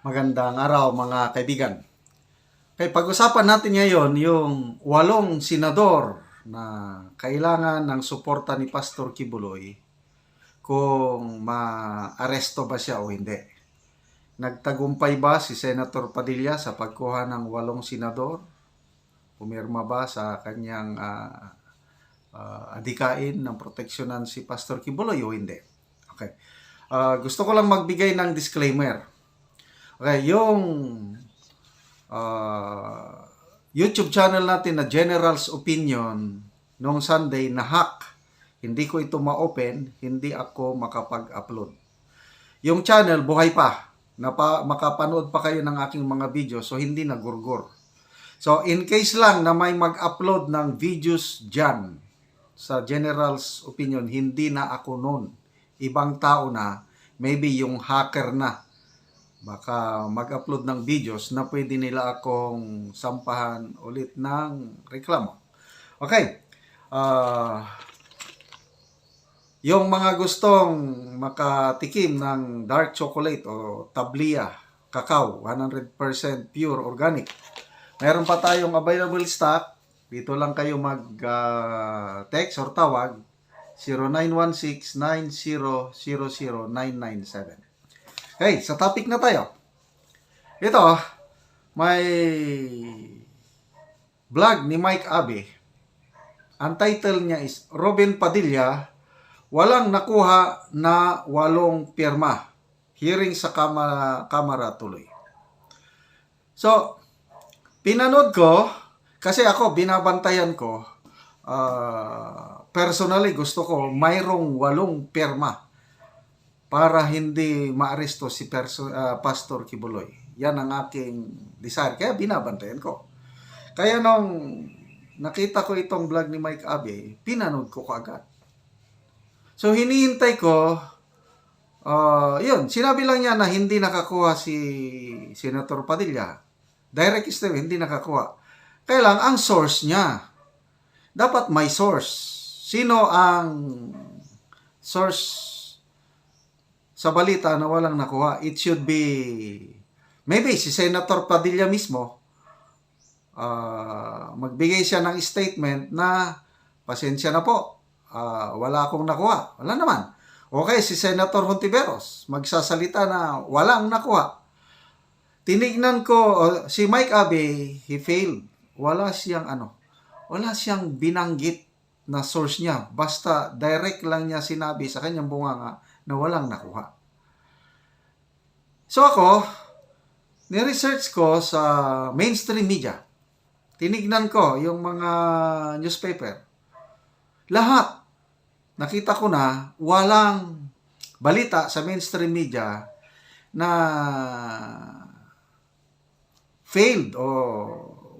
Magandang araw mga kaibigan. Okay, pag-usapan natin ngayon yung 8 senador na kailangan ng suporta ni Pastor Kibuloy kung maaresto ba siya o hindi. Nagtagumpay ba si Senator Padilla sa pagkuha ng 8 senador? Pumirma ba sa kanyang adikain ng proteksyonan si Pastor Kibuloy o hindi? Okay. Gusto ko lang magbigay ng disclaimer. Okay, yung YouTube channel natin na General's Opinion noong Sunday na hack. Hindi ko ito ma-open, hindi ako makapag-upload. Yung channel buhay pa, makapanood pa kayo ng aking mga video, so hindi nagurgur. So in case lang na may mag-upload ng videos dyan sa General's Opinion, hindi na ako noon. Ibang tao na, maybe yung hacker na. Baka mag-upload ng videos na pwede nila akong sampahan ulit ng reklamo. Okay. Yung mga gustong makatikim ng dark chocolate o tablia, cacao, 100% pure organic. Meron pa tayong available stock. Dito lang kayo mag-text or tawag 0916-9000-997. Okay, sa topic na tayo. Ito, may vlog ni Mike Abe. Ang title niya is Robin Padilla, walang nakuha na 8 pirma. Hearing sa kamara tuloy. So, pinanood ko, kasi ako binabantayan ko, personally gusto ko mayroong 8 pirma para hindi maaresto si Pastor Kibuloy. Yan ang aking desire. Kaya binabantayan ko. Kaya nung nakita ko itong vlog ni Mike Abe, pinanood ko kaagad. So hinihintay ko, yun, sinabi lang niya na hindi nakakuha si Senator Padilla. Direct step, hindi nakakuha. Kaya lang, ang source niya, dapat may source. Sino ang source sa balita na walang nakuha? It should be maybe si Senator Padilla mismo. Magbigay siya ng statement na pasensya na po, wala akong nakuha. Wala naman. Okay, si Senator Hontiveros magsasalita na walang nakuha. Tinignan ko si Mike Abe, he failed. Wala siyang binanggit na source niya. Basta direct lang niya sinabi sa kanyang bunganga na walang nakuha. So ako, ni-research ko sa mainstream media. Tinignan ko yung mga newspaper. Lahat, nakita ko na walang balita sa mainstream media na failed o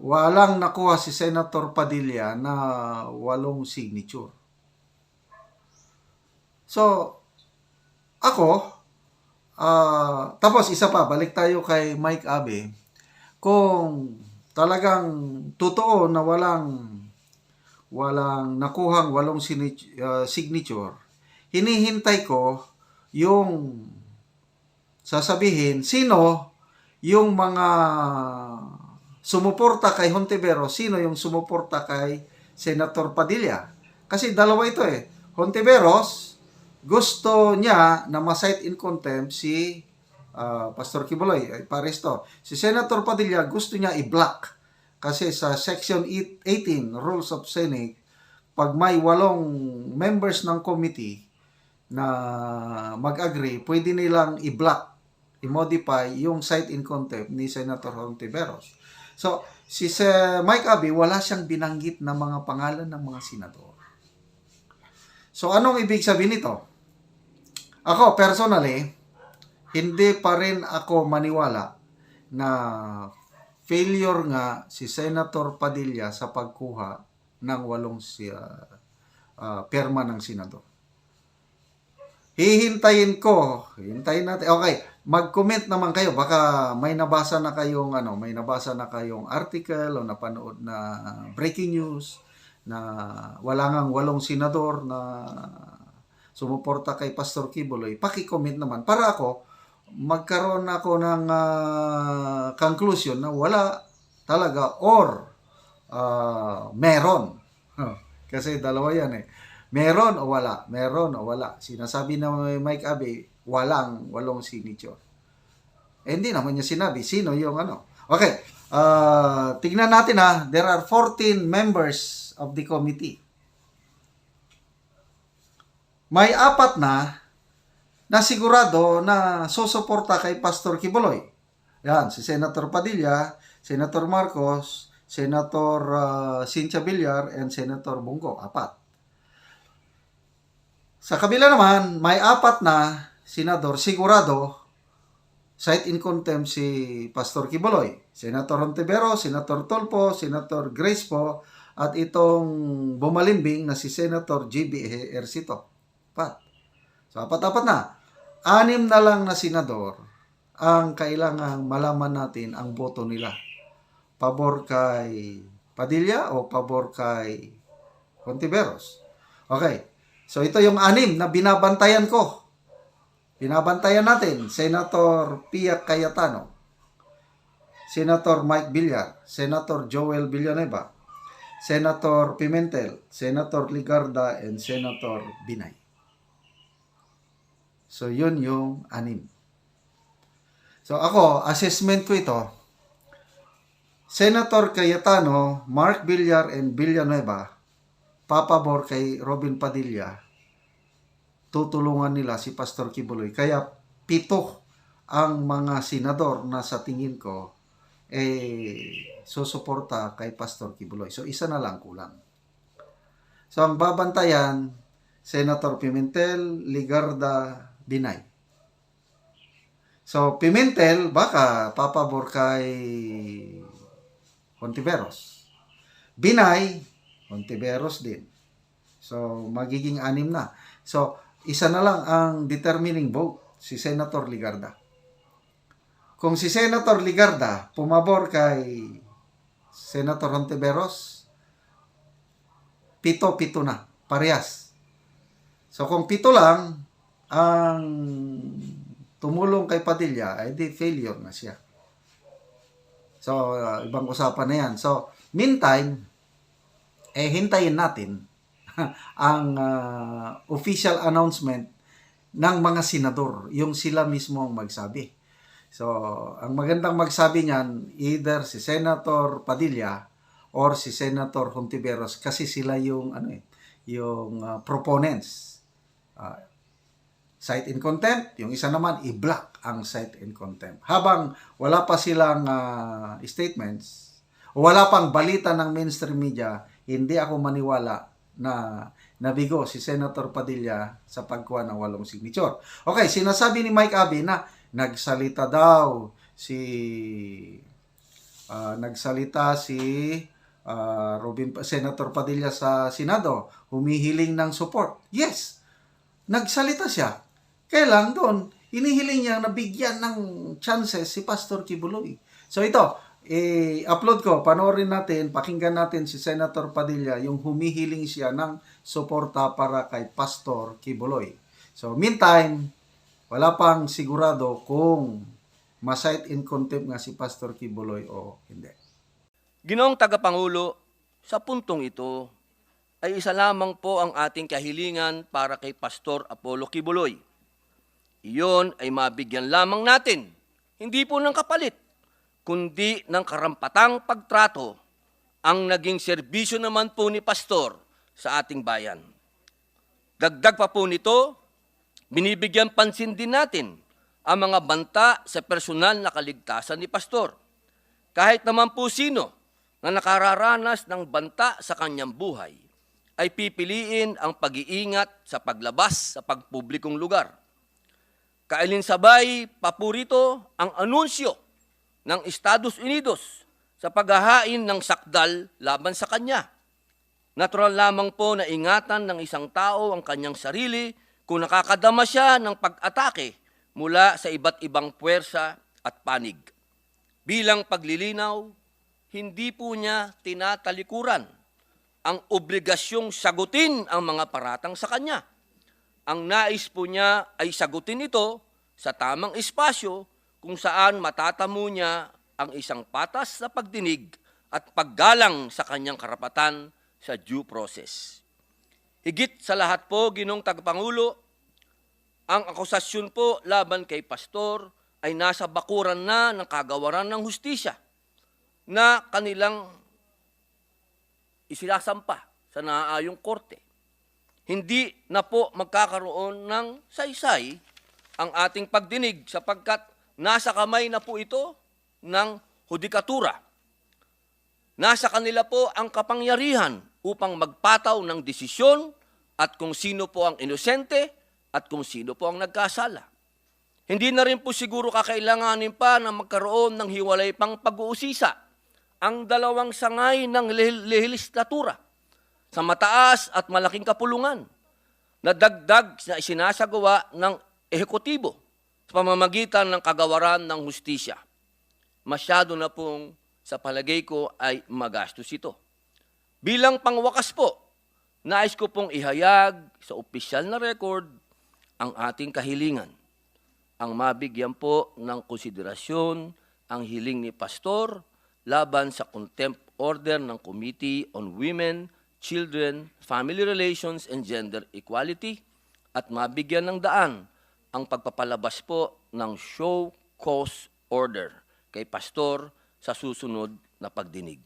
walang nakuha si Senator Padilla na 8 signature. So, ako, tapos isa pa, balik tayo kay Mike Abe. Kung talagang totoo na walang nakuhang 8 signature, hinihintay ko yung sasabihin sino yung mga sumuporta kay Hontiveros, sino yung sumuporta kay Senator Padilla. Kasi dalawa ito eh. Hontiveros, gusto niya na ma-cite in contempt si Pastor Kibuloy, paresto. Si Senator Padilla gusto niya i-block. Kasi sa Section 18, Rules of Senate, pag may 8 members ng committee na mag-agree, pwede nilang i-block, i-modify yung cite in contempt ni Senator Hontiveros. So, si Mike Abe, wala siyang binanggit na mga pangalan ng mga senador. So, anong ibig sabihin nito? Ako, personally, hindi pa rin ako maniwala na failure nga si Senator Padilla sa pagkuha ng 8 pirma ng senador. Hintayin natin. Okay, mag-comment naman kayo. Baka may nabasa na kayong article o napanood na breaking news na wala ngang 8 senador na sumuporta kay Pastor Kibuloy. Paki-comment naman para ako magkaroon ako ng conclusion na wala talaga or meron. Kasi dalawa yan eh. Meron o wala? Meron o wala? Sinasabi na Mike Abe, walong signature. Eh, hindi naman niya sinabi. Sino yung ano? Okay. Tignan natin ha. There are 14 members of the committee. May 4 na sigurado na susuporta kay Pastor Kibuloy. Yan, si Senator Padilla, Senator Marcos, Senator Cynthia Villar, and Senator Bongo. 4. Sa kabila naman, may 4 na senador sigurado cite in contempt si Pastor Kibuloy. Senator Hontiveros, Senator Tulfo, Senator Grace po, at itong bumalimbing na si Senator J.B. Ejercito. 4. So, 4 na. 6 na lang na senador ang kailangang malaman natin ang boto nila. Pabor kay Padilla o pabor kay Hontiveros. Okay. So, ito yung 6 na binabantayan ko. Binabantayan natin, Senator Pia Cayetano, Senator Mike Villar, Senator Joel Villanueva, Senator Pimentel, Senator Ligarda, and Senator Binay. So, yun yung 6. So, ako, assessment ko ito, Senator Cayetano, Mark Villar, and Villanueva, papabor kay Robin Padilla, tutulungan nila si Pastor Kibuloy. Kaya 7 ang mga senador na sa tingin ko susuporta kay Pastor Kibuloy. So, 1 na lang kulang. So, ang babantayan, Senator Pimentel, Ligarda, Binay. So, Pimentel, baka papabor kay Hontiveros. Binay, Hontiveros din. So, magiging 6 na. So, 1 na lang ang determining vote, si Senator Ligarda. Kung si Senator Ligarda pumabor kay Senator Hontiveros, 7 na, parehas. So kung 7 lang ang tumulong kay Padilla, ay di failure na siya. So, ibang usapan na yan. So, meantime, hintayin natin ang official announcement ng mga senador, yung sila mismo ang magsabi. So, ang magandang magsabi niyan, either si Senator Padilla or si Senator Hontiveros, kasi sila yung proponents. Cite in contempt, yung isa naman i-block ang cite in contempt. Habang wala pa silang statements, o wala pang balita ng mainstream media, hindi ako maniwala na nabigo si Senator Padilla sa pagkuha ng 8 signature. Okay, sinasabi ni Mike Abe na nagsalita si Senator Padilla sa Senado, humihiling ng support. Yes, nagsalita siya. Kailan doon, hinihiling niya na bigyan ng chances si Pastor Kibuloy. So ito, upload ko, panoorin natin, pakinggan natin si Senator Padilla, yung humihiling siya ng suporta para kay Pastor Kibuloy. So, meantime, wala pang sigurado kung ma-cite in contempt nga si Pastor Kibuloy o hindi. Ginoong Tagapangulo, sa puntong ito ay isa lamang po ang ating kahilingan para kay Pastor Apollo Kibuloy. Iyon ay mabigyan lamang natin, hindi po ng kapalit, kundi ng karampatang pagtrato ang naging serbisyo naman po ni Pastor sa ating bayan. Dagdag pa po nito, binibigyan pansin din natin ang mga banta sa personal na kaligtasan ni Pastor. Kahit naman po sino na nakararanas ng banta sa kanyang buhay, ay pipiliin ang pag-iingat sa paglabas sa pagpublikong lugar. Kailinsabay paborito ang anunsyo ng Estados Unidos sa paghahain ng sakdal laban sa kanya. Natural lamang po na ingatan ng isang tao ang kanyang sarili kung nakakadama siya ng pag-atake mula sa iba't ibang puwersa at panig. Bilang paglilinaw, hindi po niya tinatalikuran ang obligasyong sagutin ang mga paratang sa kanya. Ang nais po niya ay sagutin ito sa tamang espasyo kung saan matatamo niya ang isang patas na pagdinig at paggalang sa kanyang karapatan sa due process. Higit sa lahat po, Ginoong Tagapangulo, ang akusasyon po laban kay Pastor ay nasa bakuran na ng kagawaran ng hustisya na kanilang isinasampa sa naaayong korte. Hindi na po magkakaroon ng saysay ang ating pagdinig sapagkat nasa kamay na po ito ng hudikatura. Nasa kanila po ang kapangyarihan upang magpataw ng desisyon at kung sino po ang inosente at kung sino po ang nagkasala. Hindi na rin po siguro kakailanganin pa na magkaroon ng hiwalay pang pag-uusisa ang dalawang sangay ng lehislatura sa mataas at malaking kapulungan na dagdag na isinasagawa ng ehekutibo sa pamamagitan ng kagawaran ng hustisya. Masyado na pong sa palagay ko ay magastos ito. Bilang pangwakas po, nais ko pong ihayag sa opisyal na record ang ating kahilingan. Ang mabigyan po ng konsiderasyon ang hiling ni Pastor laban sa contempt order ng Committee on Women, Children, Family Relations, and Gender Equality at mabigyan ng daan ang pagpapalabas po ng show cause order kay Pastor sa susunod na pagdinig.